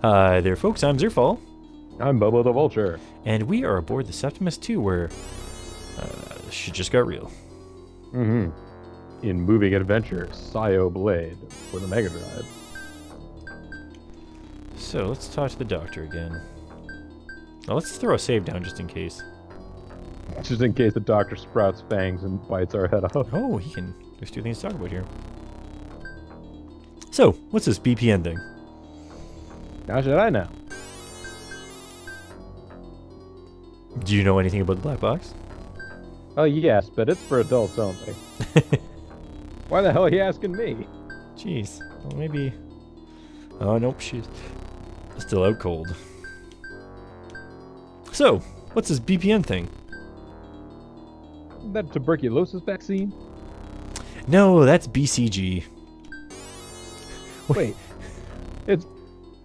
Hi there, folks. I'm Zerfall. I'm Bobo the Vulture. And we are aboard the Septimus 2, where shit just got real. Mm-hmm. In moving adventure, Psy-O-Blade for the Megadrive. So, let's talk to the doctor again. Now, let's throw a save down just in case. Just in case the doctor sprouts fangs and bites our head off. Oh, there's two things to talk about here. So, what's this BPN thing? How should I know? Do you know anything about the black box? Oh, yes, but it's for adults only. Why the hell are you asking me? Jeez. Well, maybe... Oh, nope, she's still out cold. So, what's this BPN thing? That tuberculosis vaccine? No, that's BCG. Wait. It's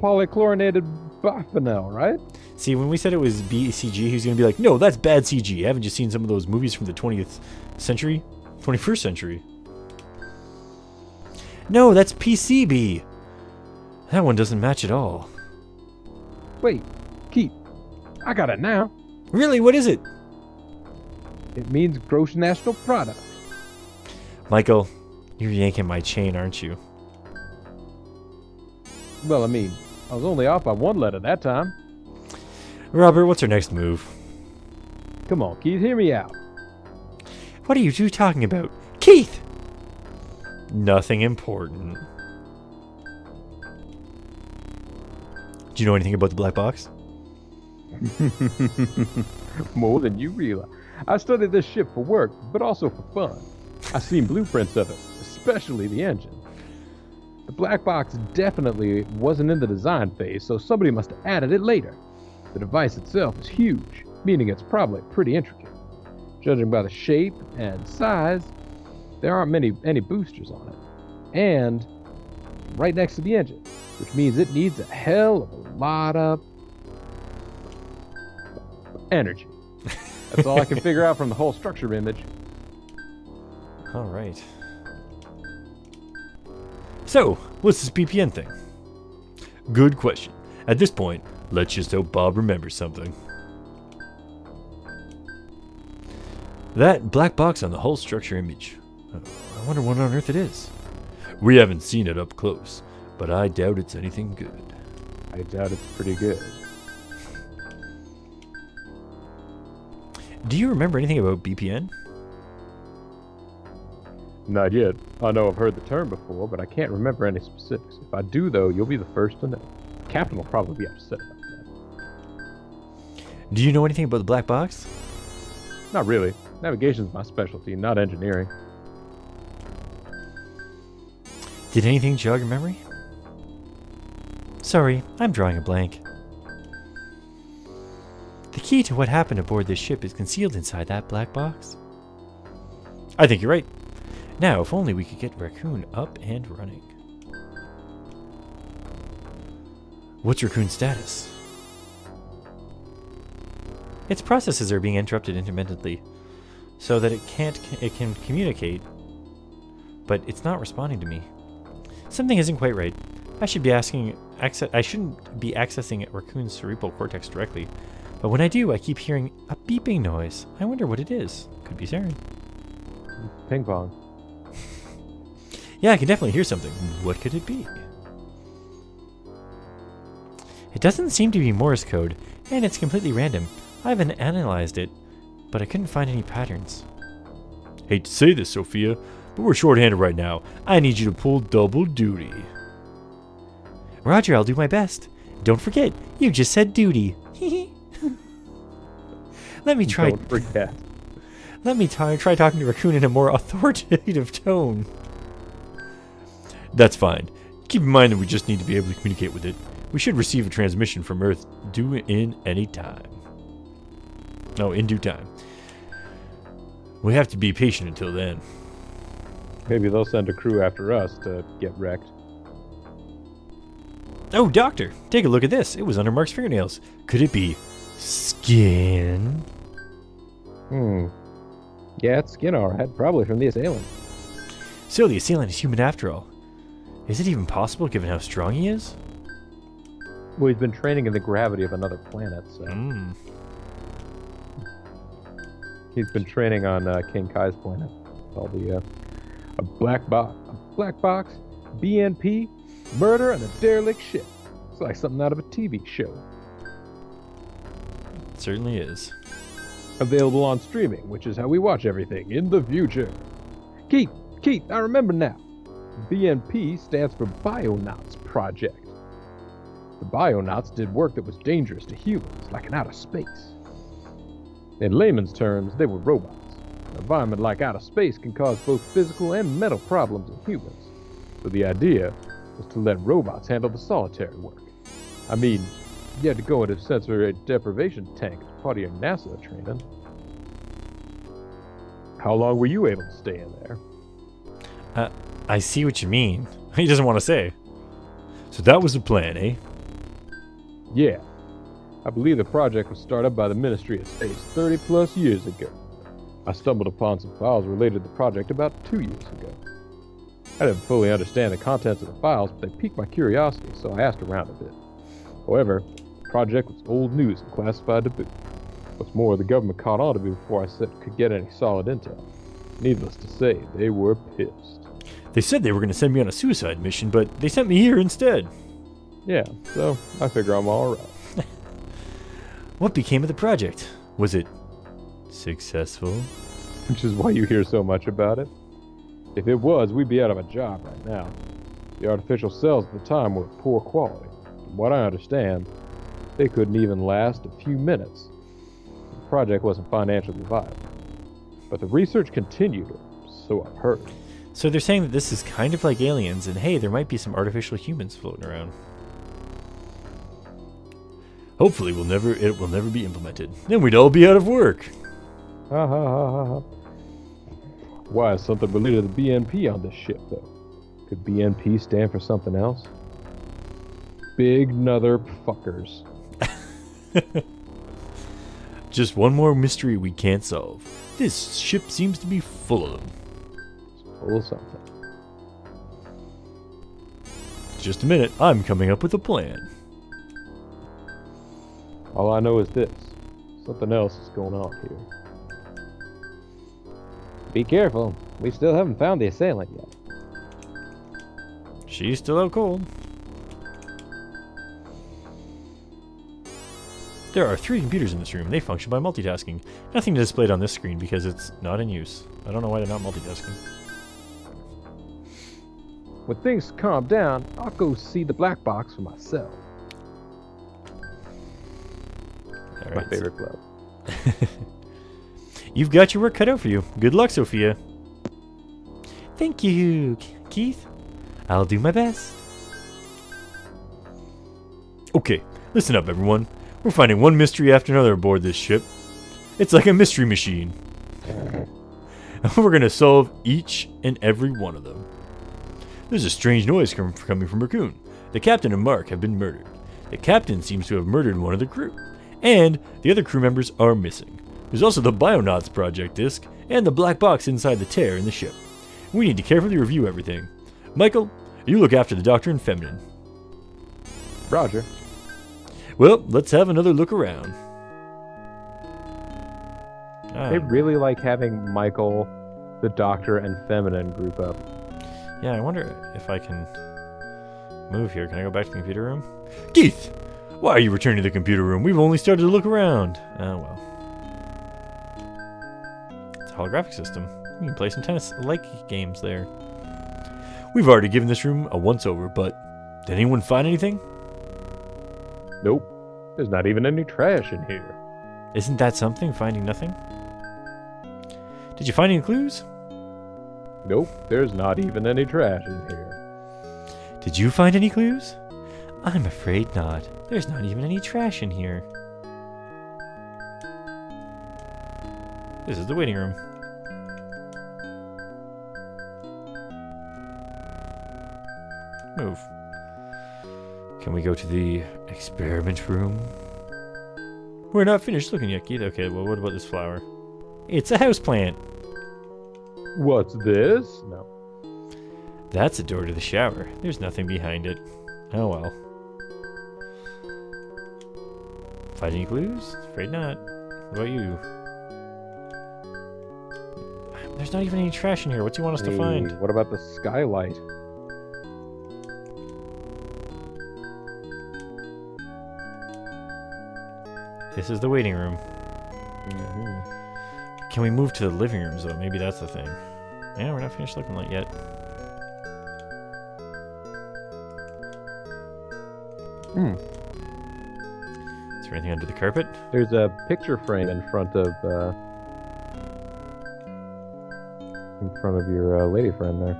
polychlorinated biphenyl, right? See, when we said it was BCG, he was going to be like, no, that's bad CG. Haven't you seen some of those movies from the 20th century? 21st century? No, that's PCB. That one doesn't match at all. Wait, Keith, I got it now. Really? What is it? It means gross national product. Michael, you're yanking my chain, aren't you? Well, I mean, I was only off by one letter that time. Robert, what's our next move? Come on, Keith, hear me out. What are you two talking about? Keith! Nothing important. Do you know anything about the black box? More than you realize. I studied this ship for work, but also for fun. I've seen blueprints of it, especially the engine. The black box definitely wasn't in the design phase, so somebody must have added it later. The device itself is huge, meaning it's probably pretty intricate. Judging by the shape and size, there aren't any boosters on it. And right next to the engine, which means it needs a hell of a lot of energy. That's all I can figure out from the whole structure image. All right. So, what's this BPN thing? Good question. At this point, let's just hope Bob remembers something. That black box on the hull structure image. I wonder what on earth it is. We haven't seen it up close, but I doubt it's anything good. I doubt it's pretty good. Do you remember anything about BPN? Not yet. I know I've heard the term before, but I can't remember any specifics. If I do, though, you'll be the first to know. The captain will probably be upset about that. Do you know anything about the black box? Not really. Navigation's my specialty, not engineering. Did anything jog your memory? Sorry, I'm drawing a blank. The key to what happened aboard this ship is concealed inside that black box. I think you're right. Now, if only we could get Raccoon up and running. What's Raccoon's status? Its processes are being interrupted intermittently, so that it can communicate, but it's not responding to me. Something isn't quite right. I shouldn't be accessing Raccoon's cerebral cortex directly, but when I do, I keep hearing a beeping noise. I wonder what it is. Could be Saren. Ping pong. Yeah, I can definitely hear something. What could it be? It doesn't seem to be Morse code, and it's completely random. I haven't analyzed it, but I couldn't find any patterns. Hate to say this, Sophia, but we're short-handed right now. I need you to pull double duty. Roger, I'll do my best. Don't forget, you just said duty. Let me try. Don't forget. Let me try talking to Raccoon in a more authoritative tone. That's fine. Keep in mind that we just need to be able to communicate with it. We should receive a transmission from Earth due in any time. No, in due time. We have to be patient until then. Maybe they'll send a crew after us to get wrecked. Oh, Doctor, take a look at this. It was under Mark's fingernails. Could it be skin? Yeah, it's skin alright. Probably from the assailant. So the assailant is human after all. Is it even possible given how strong he is? Well, he's been training in the gravity of another planet, so he's been training on King Kai's planet. Called a black box, BNP, murder, and a derelict ship. It's like something out of a TV show. It certainly is. Available on streaming, which is how we watch everything in the future. Keith, I remember now. BNP stands for Bionauts Project. The Bionauts did work that was dangerous to humans, like in outer space. In layman's terms, they were robots. An environment like outer space can cause both physical and mental problems in humans. So the idea was to let robots handle the solitary work. I mean, you had to go into sensory deprivation tank as part of your NASA training. How long were you able to stay in there? I see what you mean. He doesn't want to say. So that was the plan, eh? Yeah. I believe the project was started by the Ministry of Space 30 plus years ago. I stumbled upon some files related to the project about 2 years ago. I didn't fully understand the contents of the files, but they piqued my curiosity, so I asked around a bit. However, the project was old news and classified to boot. What's more, the government caught on to me before I could get any solid intel. Needless to say, they were pissed. They said they were going to send me on a suicide mission, but they sent me here instead. Yeah, so I figure I'm alright. What became of the project? Was it successful? Which is why you hear so much about it. If it was, we'd be out of a job right now. The artificial cells at the time were of poor quality. From what I understand, they couldn't even last a few minutes. The project wasn't financially viable. But the research continued, so I've heard. So they're saying that this is kind of like aliens, and hey, there might be some artificial humans floating around. Hopefully it will never be implemented. Then we'd all be out of work. Ha ha ha ha ha. Why is something related to BNP on this ship, though? Could BNP stand for something else? Big nother fuckers. Just one more mystery we can't solve. This ship seems to be full of them. It's full of something. Just a minute, I'm coming up with a plan. All I know is this. Something else is going on here. Be careful. We still haven't found the assailant yet. She's still out cold. There are 3 computers in this room. They function by multitasking. Nothing displayed on this screen because it's not in use. I don't know why they're not multitasking. When things calm down, I'll go see the black box for myself. All My right, favorite club. You've got your work cut out for you. Good luck, Sophia. Thank you, Keith. I'll do my best. Okay, listen up, everyone. We're finding one mystery after another aboard this ship. It's like a mystery machine. And we're going to solve each and every one of them. There's a strange noise coming from Raccoon. The captain and Mark have been murdered. The captain seems to have murdered one of the crew. And the other crew members are missing. There's also the Bionauts project disc and the black box inside the tear in the ship. We need to carefully review everything. Michael, you look after the Doctor and Feminine. Roger. Well, let's have another look around. They really like having Michael, the Doctor, and Feminine group up. Yeah, I wonder if I can move here. Can I go back to the computer room? Keith! Why are you returning to the computer room? We've only started to look around. Oh, well. It's a holographic system. You can play some tennis-like games there. We've already given this room a once-over, but did anyone find anything? Nope. There's not even any trash in here. Isn't that something, finding nothing? Did you find any clues? Nope. There's not even any trash in here. Did you find any clues? I'm afraid not. There's not even any trash in here. This is the waiting room. Move. Can we go to the experiment room? We're not finished looking yet, Keith. Okay, well, what about this flower? It's a houseplant. What's this? No. That's a door to the shower. There's nothing behind it. Oh well. Find any clues? Afraid not. What about you? There's not even any trash in here. What do you want us to find? What about the skylight? This is the waiting room. Mm-hmm. Can we move to the living rooms, though? Maybe that's the thing. Yeah, we're not finished looking like yet. Is there anything under the carpet? There's a picture frame in front of your lady friend there.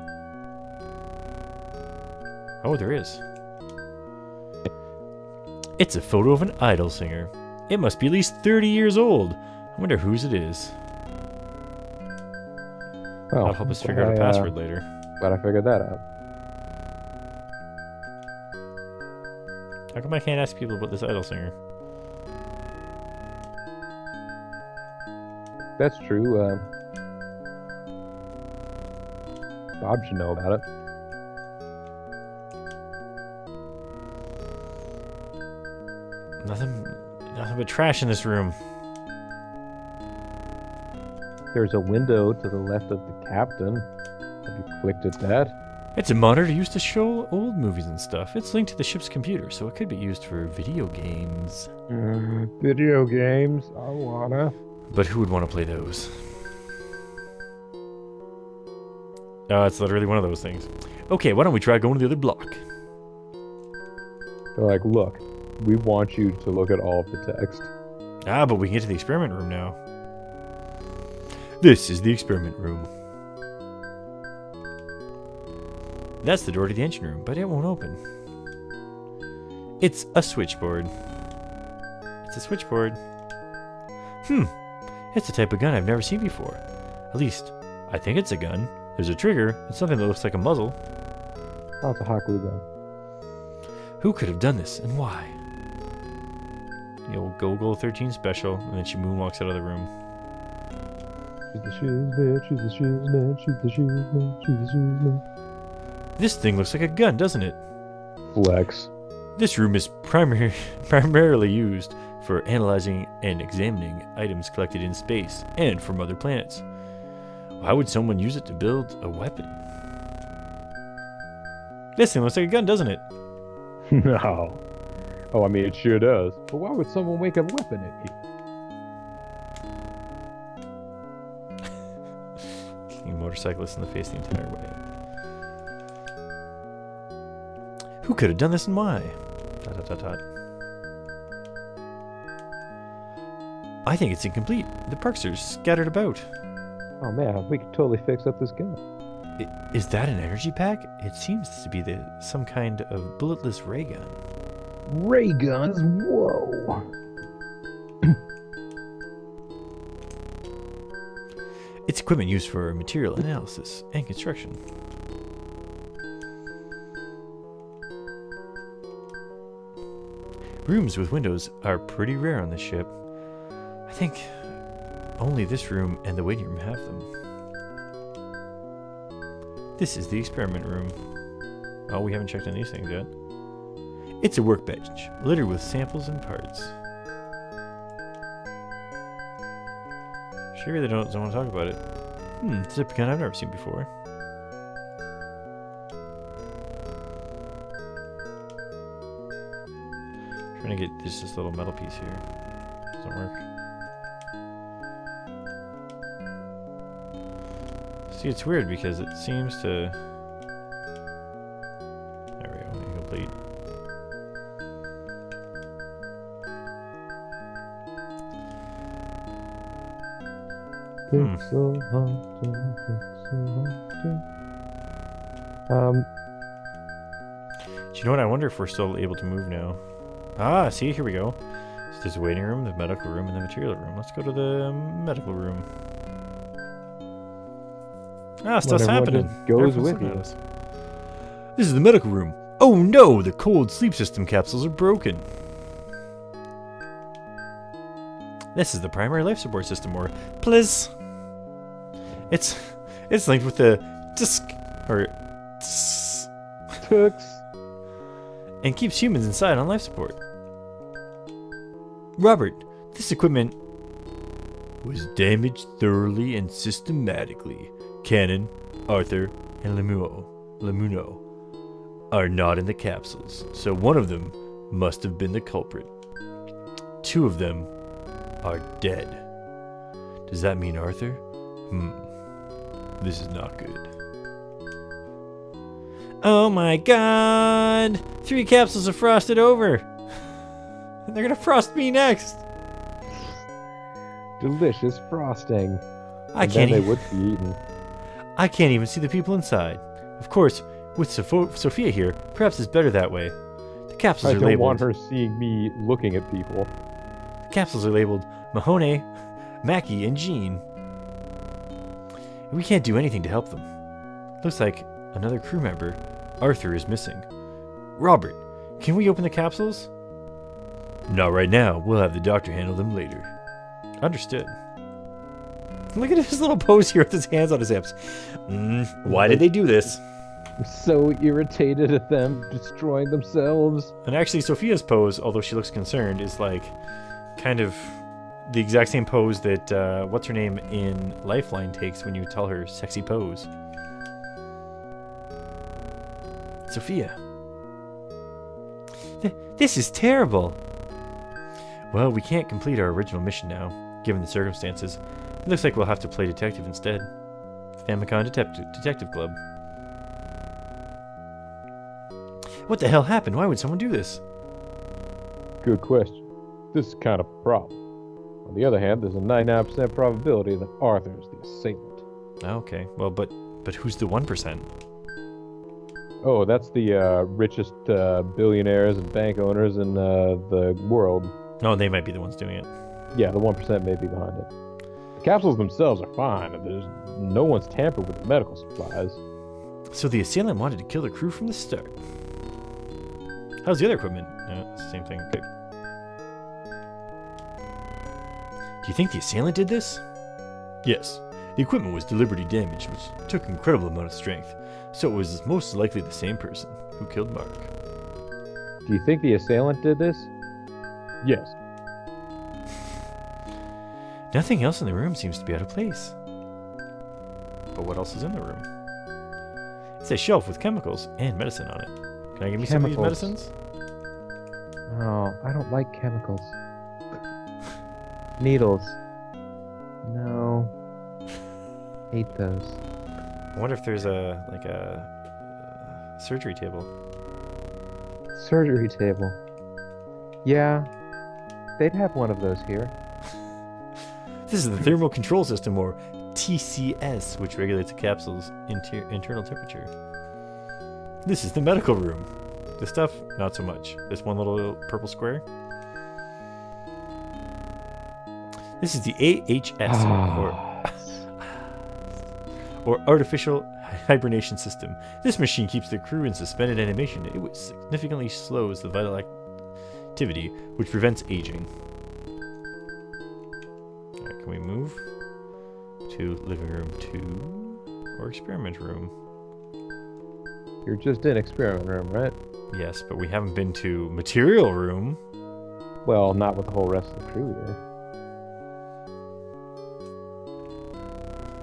Oh, there is. It's a photo of an idol singer. It must be at least 30 years old. I wonder whose it is. Oh, That'll help us figure out a password later. Glad I figured that out. How come I can't ask people about this idol singer? That's true. Bob should know about it. Nothing but trash in this room. There's a window to the left of the captain. Have you clicked at that? It's a monitor used to show old movies and stuff. It's linked to the ship's computer, so it could be used for video games. Video games? I wanna. But who would want to play those? Oh, it's literally one of those things. Okay, why don't we try going to the other block? They're like, look, we want you to look at all of the text. Ah, but we can get to the experiment room now. This is the experiment room. That's the door to the engine room, but it won't open. It's a switchboard. It's a switchboard. It's a type of gun I've never seen before. At least, I think it's a gun. There's a trigger and something that looks like a muzzle. Oh, it's a hot glue gun. Who could have done this and why? The old Go-Go 13 special, and then she moonwalks out of the room. She's the shoes man, she's the shoes man, she's the shoes man, she's the shoes man. This thing looks like a gun, doesn't it? Flex. This room is primarily used for analyzing and examining items collected in space and from other planets. Why would someone use it to build a weapon? This thing looks like a gun, doesn't it? No. Oh, I mean, it sure does. But why would someone wake a weapon at you? Kicking motorcyclists in the face the entire way. Who could have done this and why? ... I think it's incomplete. The parts are scattered about. Oh man, we could totally fix up this gun. Is that an energy pack? It seems to be some kind of bulletless ray gun. Ray guns? Whoa. It's equipment used for material analysis and construction. Rooms with windows are pretty rare on this ship. I think only this room and the waiting room have them. This is the experiment room. Oh, we haven't checked on these things yet. It's a workbench, littered with samples and parts. She really don't want to talk about it. It's a gun I've never seen before. Trying to get this little metal piece here. Doesn't work. See, it's weird because it seems to... There we go, incomplete. Pixel hunter, Do you know what? I wonder if we're still able to move now. Ah, see, here we go. So there's a waiting room, the medical room, and the material room. Let's go to the medical room. Ah, stuff's happening. Goes with you. This is the medical room. Oh no, the cold sleep system capsules are broken. This is the primary life support system, or PLIS. It's linked with the disc, or Tux. and keeps humans inside on life support. Robert, this equipment was damaged thoroughly and systematically. Cannon, Arthur, and Lemuno are not in the capsules, so one of them must have been the culprit. 2 of them are dead. Does that mean Arthur? This is not good. Oh my god! 3 capsules are frosted over! They're gonna frost me next! Delicious frosting. I And can't then they even, would be eaten. I can't even see the people inside. Of course, with Sophia here, perhaps it's better that way. The capsules I are don't labeled. want her seeing me looking at people. The capsules are labeled Mahoney, Mackie, and Jean. We can't do anything to help them. Looks like another crew member, Arthur, is missing. Robert, can we open the capsules? Not right now. We'll have the doctor handle them later. Understood. Look at his little pose here with his hands on his hips. Why did they do this? I'm so irritated at them destroying themselves. And actually, Sophia's pose, although she looks concerned, is like kind of the exact same pose that what's her name in Lifeline takes when you tell her sexy pose. Sophia. This is terrible. Well, we can't complete our original mission now, given the circumstances. It looks like we'll have to play detective instead. Famicom Detective Club. What the hell happened? Why would someone do this? Good question. This is kind of a problem. On the other hand, there's a 99% probability that Arthur's the assailant. Okay, well, but who's the 1%? Oh, that's the richest billionaires and bank owners in the world. Oh, they might be the ones doing it. Yeah, the 1% may be behind it. The capsules themselves are fine, and there's no one's tampered with the medical supplies. So the assailant wanted to kill the crew from the start. How's the other equipment? It's the same thing. Okay. Do you think the assailant did this? Yes. The equipment was deliberately damaged, which took an incredible amount of strength. So it was most likely the same person who killed Mark. Do you think the assailant did this? Yes. Nothing else in the room seems to be out of place. But what else is in the room? It's a shelf with chemicals and medicine on it. Can I give me some of these medicines? Oh, I don't like chemicals. Needles. No. Hate those. I wonder if there's a surgery table. Surgery table. Yeah. They'd have one of those here. This is the thermal control system, or TCS, which regulates the capsule's internal temperature. This is the medical room. This stuff, not so much. This one little purple square. This is the AHS, or artificial hibernation system. This machine keeps the crew in suspended animation. It significantly slows the vital activity, which prevents aging. Alright, can we move to living room 2 or experiment room? You're just in experiment room, right? Yes, but we haven't been to material room. Well, not with the whole rest of the crew here.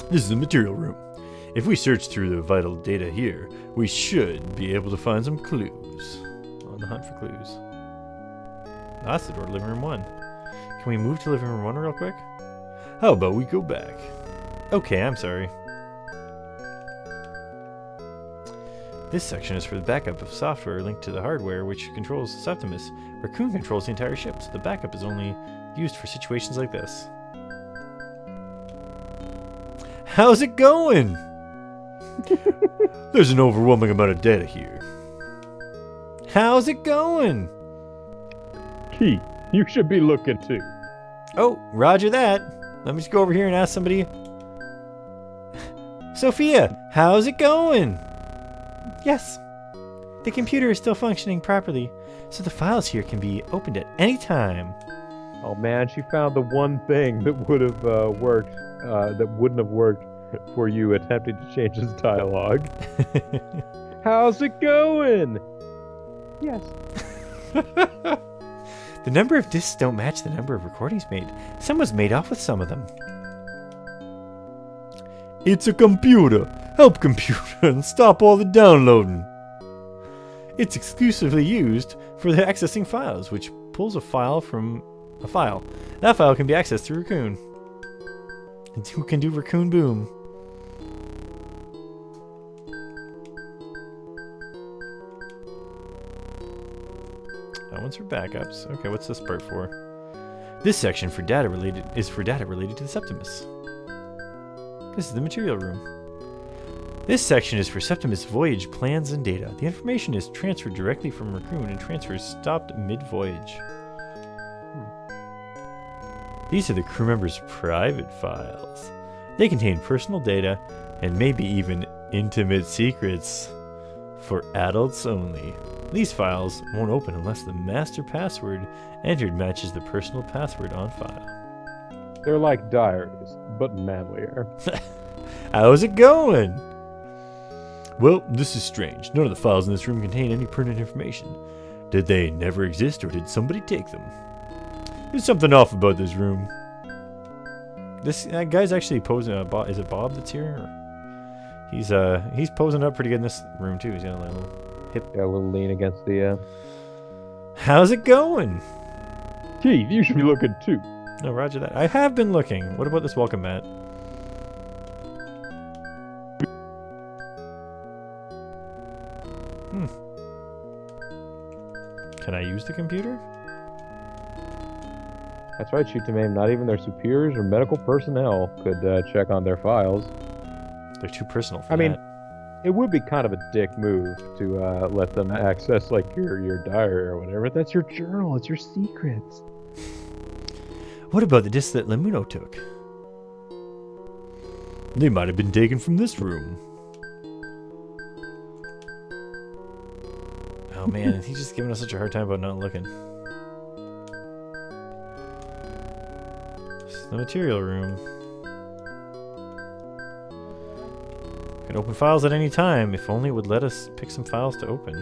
This is the material room. If we search through the vital data here, we should be able to find some clues. On the hunt for clues. That's the door to living room 1. Can we move to living room 1 real quick? How about we go back? Okay, I'm sorry. This section is for the backup of software linked to the hardware which controls the Septimus. Raccoon controls the entire ship, so the backup is only used for situations like this. How's it going? There's an overwhelming amount of data here. How's it going? Keith, you should be looking too. Oh, roger that. Let me just go over here and ask somebody. Sophia, how's it going? Yes. The computer is still functioning properly, so the files here can be opened at any time. Oh man, she found the one thing that would have worked, that wouldn't have worked for you attempting to change his dialogue. How's it going? Yes. The number of discs don't match the number of recordings made. Someone's made off with some of them. It's a computer. Help computer and stop all the downloading. It's exclusively used for the accessing files, which pulls a file from a file. That file can be accessed through Raccoon. And who can do Raccoon Boom? That one's for backups. Okay, what's this part for? This section for data related to the Septimus. This is the material room. This section is for Septimus voyage plans and data. The information is transferred directly from Raccoon and transfers stopped mid-voyage. These are the crew members' private files. They contain personal data and maybe even intimate secrets for adults only. These files won't open unless the master password entered matches the personal password on file. They're like diaries, but manlier. How's it going? Well, this is strange. None of the files in this room contain any pertinent information. Did they never exist, or did somebody take them? There's something off about this room. This guy's actually posing. Is it Bob that's here? Or he's posing up pretty good in this room too. He's got a little hip. Got a little lean against the. How's it going? Keith, you should be looking too. No, roger that. I have been looking. What about this welcome mat? Can I use the computer? That's right, shoot to maim. Not even their superiors or medical personnel could check on their files. They're too personal for I mean, that. it would be kind of a dick move to let them access like your diary or whatever. That's your journal. It's your secrets. What about the disc that Lemuno took? They might have been taken from this room. Oh man, he's just giving us such a hard time about not looking. This is the material room. Can open files at any time. If only it would let us pick some files to open.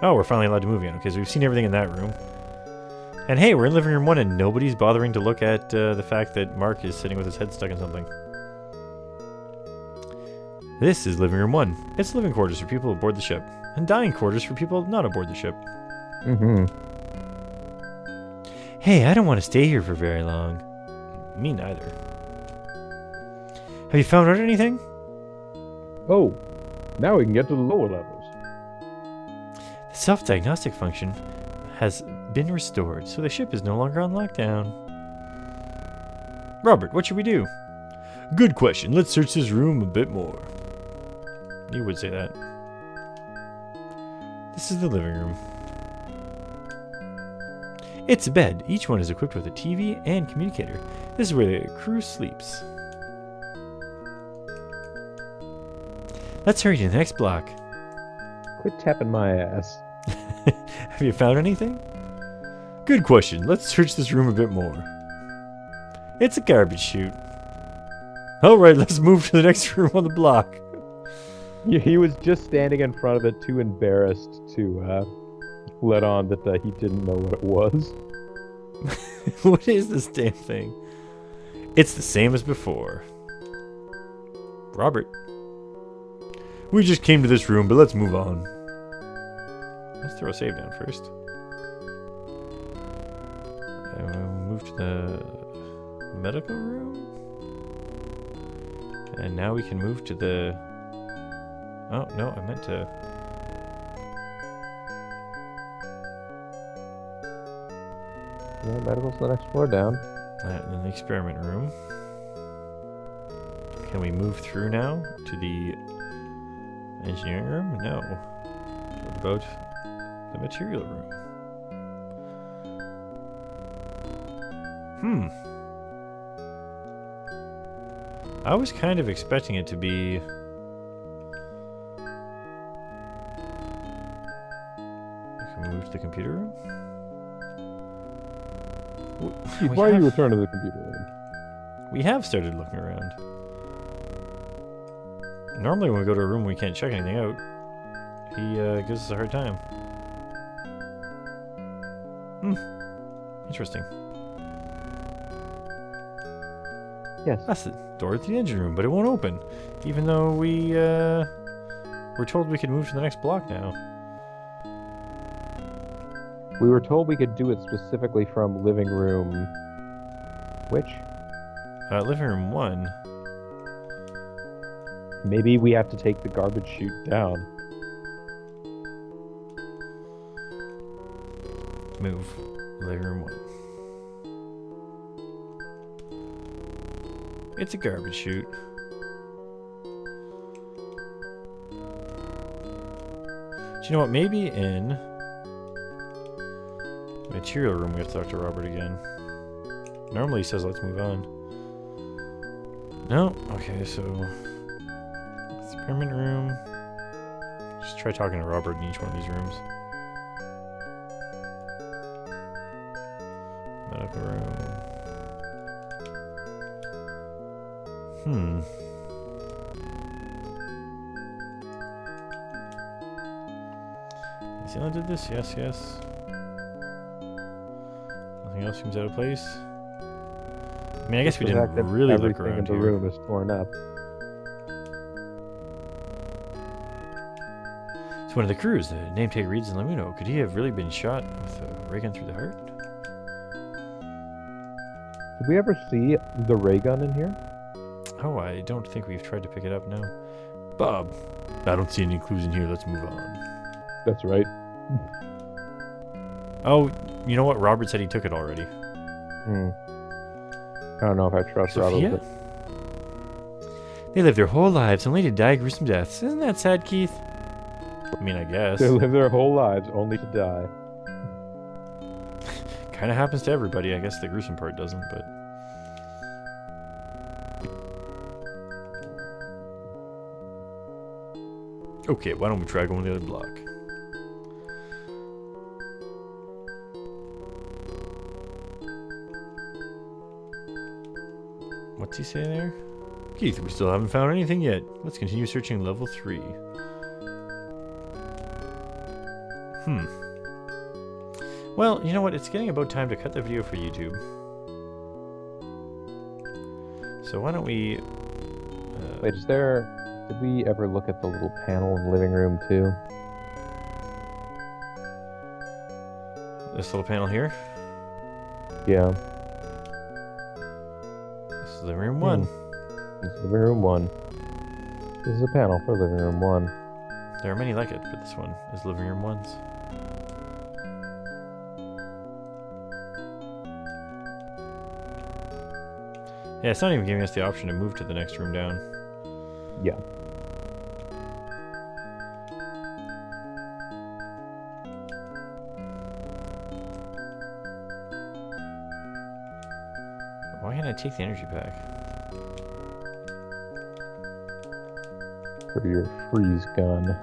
Oh, we're finally allowed to move again. Okay, so we've seen everything in that room. And hey, we're in living room 1 and nobody's bothering to look at the fact that Mark is sitting with his head stuck in something. This is living room 1. It's living quarters for people aboard the ship, and dying quarters for people not aboard the ship. Mm-hmm. Hey, I don't want to stay here for very long. Me neither. Have you found out anything? Oh, now we can get to the lower levels. The self-diagnostic function has been restored, so the ship is no longer on lockdown. Robert, what should we do? Good question. Let's search this room a bit more. You would say that. This is the living room. It's a bed. Each one is equipped with a TV and communicator. This is where the crew sleeps. Let's hurry to the next block. Quit tapping my ass. Have you found anything? Good question. Let's search this room a bit more. It's a garbage chute. Alright, let's move to the next room on the block. Yeah, he was just standing in front of it, too embarrassed to let on that he didn't know what it was. What is this damn thing? It's the same as before. Robert. We just came to this room, but let's move on. Let's throw a save down first. And we'll move to the medical room. And now we can move to the... Oh, no, I meant to... Yeah, medical's the next floor down. And then the experiment room. Can we move through now to the engineering room? No. What about the material room? I was kind of expecting it to be... Can we move to the computer room? Why are you return to the computer room? We have started looking around. Normally when we go to a room we can't check anything out. He gives us a hard time. Interesting. Yes. That's the door to the engine room, but it won't open. Even though we're told we could move to the next block now. We were told we could do it specifically from living room... Which? Living room 1. Maybe we have to take the garbage chute down. Move. Living room 1. It's a garbage chute. Do you know what? Maybe in the material room we have to talk to Robert again. Normally he says let's move on. No? Okay, so... experiment room. Just try talking to Robert in each one of these rooms. Medical room. Has anyone did this? Yes, yes. Nothing else seems out of place. I mean, I guess we didn't really look around in the here. room is torn up. It's one of the crews. The name tag reads in Lamino. Could he have really been shot with a ray gun through the heart? Did we ever see the ray gun in here? Oh, I don't think we've tried to pick it up, no. Bob, I don't see any clues in here. Let's move on. That's right. Oh, you know what? Robert said he took it already. I don't know if I trust Sophia? Robert. They live their whole lives only to die gruesome deaths. Isn't that sad, Keith? I mean, I guess. They live their whole lives only to die. Kind of happens to everybody. I guess the gruesome part doesn't, but... Okay, why don't we try going to the other block? What's he say there? Keith, we still haven't found anything yet. Let's continue searching level 3. Well, you know what? It's getting about time to cut the video for YouTube. So why don't we... Wait, is there... Did we ever look at the little panel in the living room, too? This little panel here? Yeah. This is living room 1. This is living room 1. This is a panel for living room 1. There are many like it, but this one is living room 1's. Yeah, it's not even giving us the option to move to the next room down. Yeah. Why can't I take the energy pack? For your freeze gun.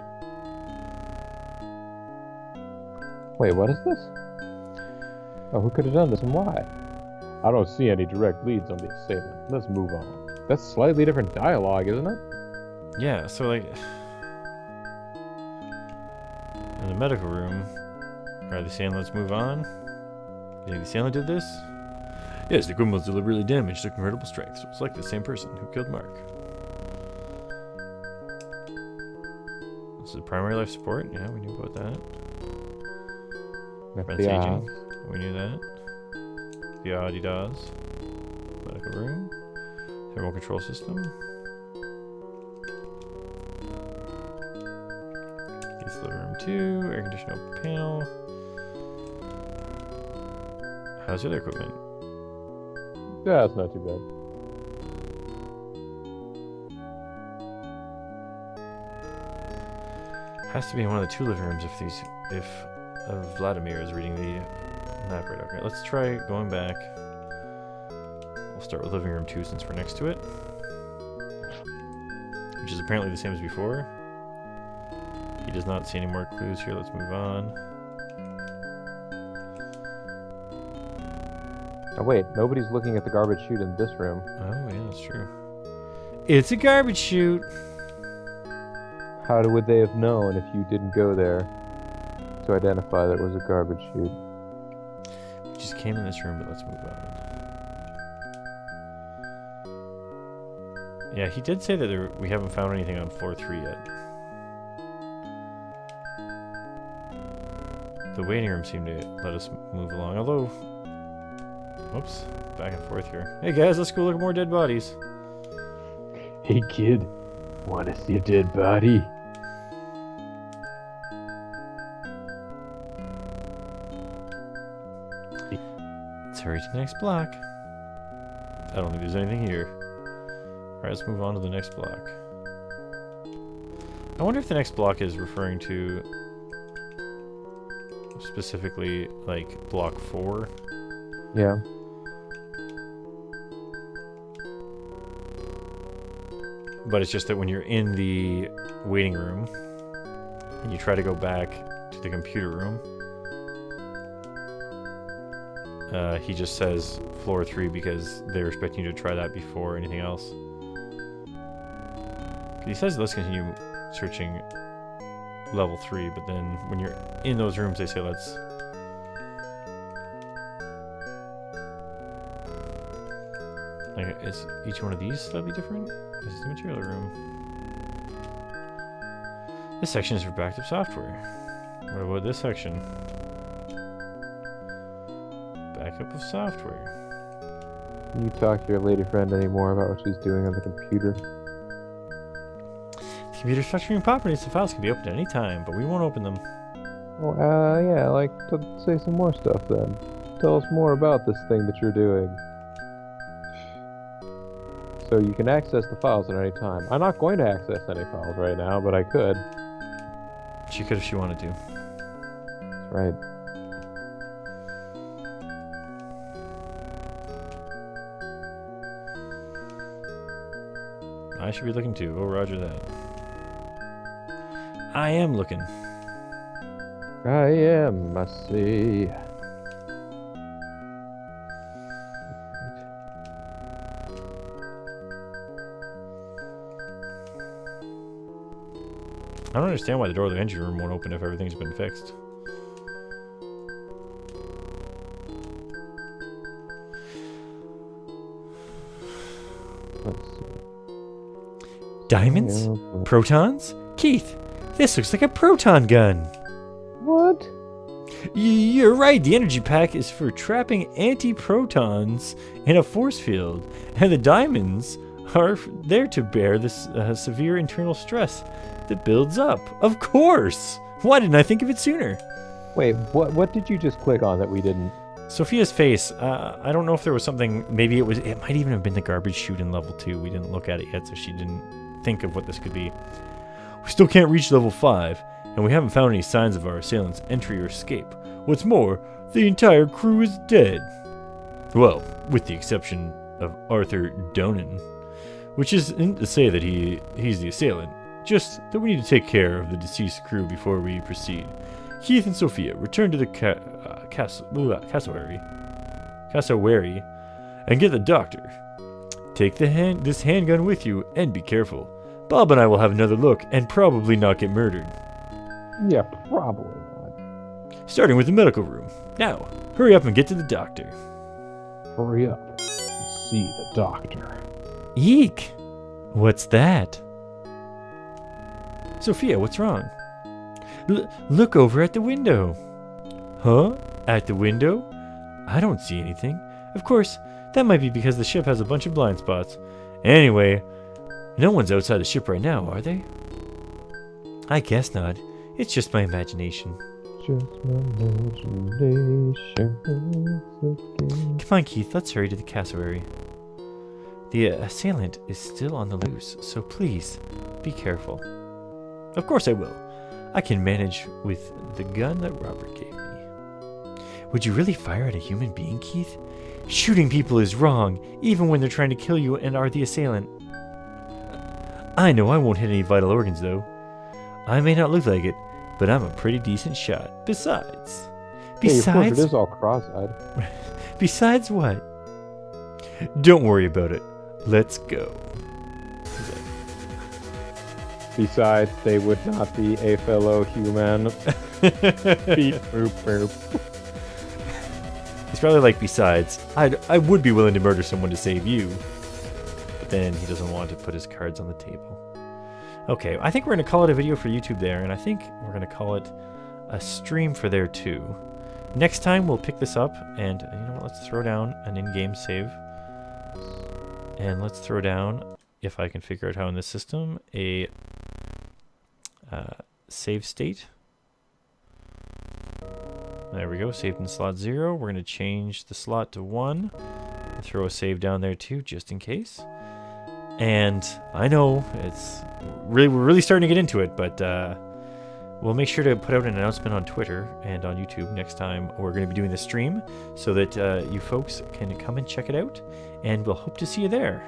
Wait, what is this? Oh, who could have done this and why? I don't see any direct leads on the assailant. Let's move on. That's slightly different dialogue, isn't it? Yeah, so like... in the medical room, are they saying let's move on? You think the assailant did this? Yes, the criminal was deliberately damaged to incredible strength, so it's like the same person who killed Mark. This is primary life support. Yeah, we knew about that. Friends aging. We knew that. The Adidas. Medical room. Thermal control system. This living room 2. Air conditioner panel. How's the other equipment? Yeah, it's not too bad. Has to be in one of the 2 living rooms if Vladimir is reading the map right. Okay, let's try going back. We'll start with living room 2 since we're next to it, which is apparently the same as before. He does not see any more clues here. Let's move on. Oh wait, nobody's looking at the garbage chute in this room. Oh yeah, that's true. It's a garbage chute. How would they have known if you didn't go there to identify that it was a garbage chute? We just came in this room, but let's move on. Yeah, he did say that we haven't found anything on floor 3 yet. The waiting room seemed to let us move along, although... Whoops, back and forth here. Hey guys, let's go look at more dead bodies. Hey kid, wanna see a dead body? Let's hurry to the next block. I don't think there's anything here. Alright, let's move on to the next block. I wonder if the next block is referring to specifically like block 4. Yeah. But it's just that when you're in the waiting room and you try to go back to the computer room, he just says floor 3 because they're expecting you to try that before anything else. He says let's continue searching level 3, but then when you're in those rooms they say let's... Like, is each one of these slightly different? This is the material room. This section is for backed up software. What about this section? Backup of software. Can you talk to your lady friend anymore about what she's doing on the computer? The computer's structuring properties, the files can be opened at any time, but we won't open them. Well, yeah, like, say some more stuff then. Tell us more about this thing that you're doing. So you can access the files at any time. I'm not going to access any files right now, but I could. She could if she wanted to. That's right. I should be looking too. Oh, roger that. I am looking. I am, I see. I don't understand why the door of the engine room won't open if everything's been fixed. Let's see. Diamonds? Yeah. Protons? Keith, this looks like a proton gun. What? You're right, the energy pack is for trapping anti-protons in a force field, and the diamonds are there to bear this severe internal stress that builds up. Of course! Why didn't I think of it sooner? Wait, what did you just click on that we didn't? Sophia's face, I don't know if there was something, maybe it might even have been the garbage chute in level 2. We didn't look at it yet, so she didn't think of what this could be. We still can't reach level 5, and we haven't found any signs of our assailants' entry or escape. What's more, the entire crew is dead. Well, with the exception of Arthur Donan. Which isn't to say that he's the assailant, just that we need to take care of the deceased crew before we proceed. Keith and Sophia, return to the cassowary and get the doctor. Take this handgun with you and be careful. Bob and I will have another look and probably not get murdered. Yeah, probably not. Starting with the medical room. Now, hurry up and get to the doctor. Hurry up and see the doctor. Eek! What's that? Sophia, what's wrong? Look over at the window. Huh? At the window? I don't see anything. Of course, that might be because the ship has a bunch of blind spots. Anyway, no one's outside the ship right now, are they? I guess not. It's just my imagination. Just my imagination. Come on, Keith, let's hurry to the cassowary. The assailant is still on the loose, so please, be careful. Of course I will. I can manage with the gun that Robert gave me. Would you really fire at a human being, Keith? Shooting people is wrong, even when they're trying to kill you and are the assailant. I know I won't hit any vital organs, though. I may not look like it, but I'm a pretty decent shot. Besides... Hey, of course it is all cross-eyed. Besides what? Don't worry about it. Let's go. Besides, they would not be a fellow human. Beep, boop, boop. He's probably like, besides, I would be willing to murder someone to save you. But then he doesn't want to put his cards on the table. Okay, I think we're going to call it a video for YouTube there, and I think we're going to call it a stream for there too. Next time we'll pick this up, and you know what, let's throw down an in-game save. And let's throw down, if I can figure out how in this system, a save state. There we go, saved in slot 0. We're going to change the slot to 1. And throw a save down there too, just in case. And I know we're really starting to get into it, but we'll make sure to put out an announcement on Twitter and on YouTube next time we're going to be doing the stream, so that you folks can come and check it out, and we'll hope to see you there.